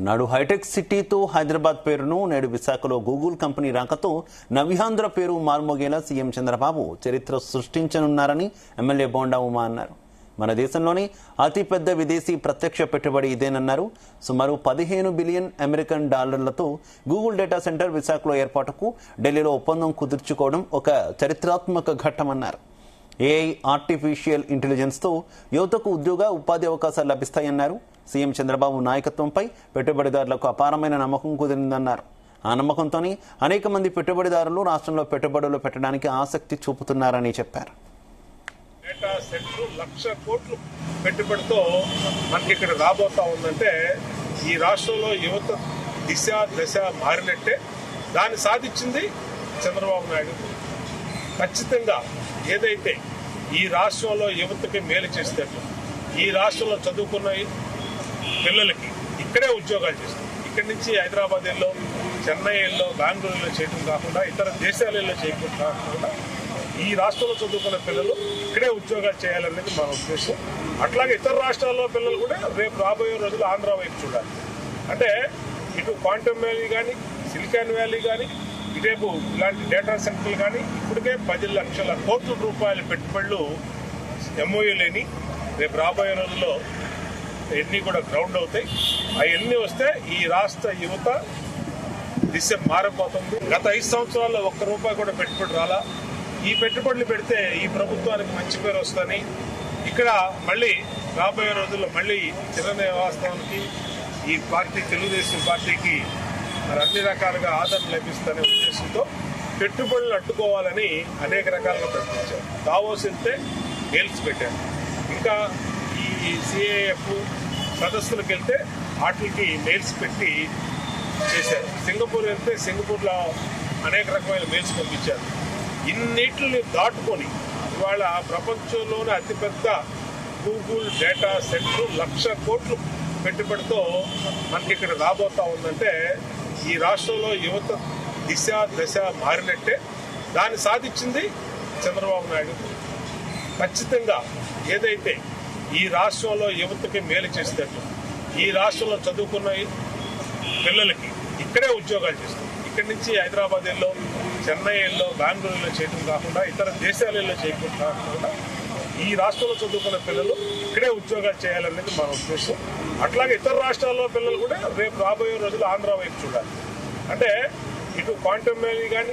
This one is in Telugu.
నాడు హైటెక్ సిటీతో హైదరాబాద్ పేరును నేడు విశాఖలో గూగుల్ కంపెనీ రాకతో నవ్యాంధ్ర పేరు మార్మోగేలా సీఎం చంద్రబాబు చరిత్ర సృష్టించనున్నారని ఎమ్మెల్యే బోండా ఉమా అన్నారు. మన దేశంలోని అతిపెద్ద విదేశీ ప్రత్యక్ష పెట్టుబడి ఇదేనన్నారు. సుమారు 15 బిలియన్ అమెరికన్ డాలర్లతో గూగుల్ డేటా సెంటర్ విశాఖలో ఏర్పాటుకు ఢిల్లీలో ఒప్పందం కుదుర్చుకోవడం ఒక చరిత్రాత్మక ఘట్టమన్నారు. ఏఐ ఆర్టిఫిషియల్ ఇంటెలిజెన్స్తో యువతకు ఉద్యోగ ఉపాధి అవకాశాలు లభిస్తాయన్నారు. సీఎం చంద్రబాబు నాయకత్వంపై పెట్టుబడిదారులకు అపారమైన నమ్మకం కుదిరిందన్నారు. ఆ నమ్మకంతోనే అనేక మంది పెట్టుబడిదారులు రాష్ట్రంలో పెట్టుబడులు పెట్టడానికి ఆసక్తి చూపుతున్నారని చెప్పారు. డేటా సెంటర్ 1,00,000 కోట్లు పెట్టుబడితో మనకి ఇక్కడ రాబోతా ఉందంటే ఈ రాష్ట్రంలో యువత దిశ దశ మారినట్టే. దాన్ని సాధించింది చంద్రబాబు నాయుడు. ఖచ్చితంగా ఏదైతే ఈ రాష్ట్రంలో యువతకి మేలు చేసేటట్లు ఈ రాష్ట్రంలో చదువుకున్న పిల్లలకి ఇక్కడే ఉద్యోగాలు చేస్తారు. ఇక్కడి నుంచి హైదరాబాద్లో, చెన్నైలో, బెంగళూరులో చేయడం కాకుండా ఇతర దేశాలలో చేయకుండా కాకుండా ఈ రాష్ట్రంలో చదువుకున్న పిల్లలు ఇక్కడే ఉద్యోగాలు చేయాలనేది మన ఉద్దేశం. అట్లాగే ఇతర రాష్ట్రాల్లో పిల్లలు కూడా రేపు రాబోయే రోజులు ఆంధ్ర వైపు చూడాలి. అంటే ఇటు క్వాంటమ్ వ్యాలీ కానీ, సిలికాన్ వ్యాలీ కానీ, రేపు ఇలాంటి డేటా సెంటర్లు కానీ ఇప్పటికే 10 లక్షల కోట్ల రూపాయల పెట్టుబడులు ఎంఓయూ లేని రేపు రాబోయే రోజుల్లో ఎన్ని కూడా గ్రౌండ్ అవుతాయి. అవన్నీ వస్తే ఈ రాష్ట్ర యువత దిశ మారిపోతుంది. గత 5 సంవత్సరాల్లో ₹1 కూడా పెట్టుబడి రాలా. ఈ పెట్టుబడులు పెడితే ఈ ప్రభుత్వానికి మంచి పేరు వస్తుందని ఇక్కడ మళ్ళీ రాబోయే రోజుల్లో మళ్ళీ చిరనే వాస్తవానికి ఈ పార్టీ తెలుగుదేశం పార్టీకి మరి అన్ని రకాలుగా ఆదరణ లభిస్తుందనే ఉద్దేశంతో పెట్టుబడులు అడ్డుకోవాలని అనేక రకాలుగా ప్రయత్నించారు. దావోస్ వెళ్తే గేల్స్ పెట్టారు. ఇంకా ఈ సిఏఎఫ్ సదస్సులకు వెళ్తే వాటికి మెయిల్స్ పెట్టి చేశారు. సింగపూర్ వెళ్తే సింగపూర్లో అనేక రకమైన మెయిల్స్ పంపించారు. ఇన్నిటిని దాటుకొని ఇవాళ ప్రపంచంలోనే అతిపెద్ద గూగుల్ డేటా సెంటర్ 1,00,000 కోట్లు పెట్టుబడితో మనకి ఇక్కడ రాబోతా ఉందంటే ఈ రాష్ట్రంలో యువత దిశ దశ మారినట్టే. దాన్ని సాధించింది చంద్రబాబు నాయుడు. ఖచ్చితంగా ఏదైతే ఈ రాష్ట్రంలో యువతకి మేలు చేసేటట్లు ఈ రాష్ట్రంలో చదువుకున్న పిల్లలకి ఇక్కడే ఉద్యోగాలు చేస్తారు. ఇక్కడి నుంచి హైదరాబాద్లో, చెన్నైలో, బెంగళూరులో చేయడం కాకుండా ఇతర దేశాలలో చేయకుండా కాకుండా ఈ రాష్ట్రంలో చదువుకున్న పిల్లలు ఇక్కడే ఉద్యోగాలు చేయాలనేది మన ఉద్దేశం. అట్లాగే ఇతర రాష్ట్రాల్లో పిల్లలు కూడా రేపు రాబోయే రోజులు ఆంధ్ర వైపు చూడాలి. అంటే ఇటు క్వాంటమ్ వ్యాలీ కానీ,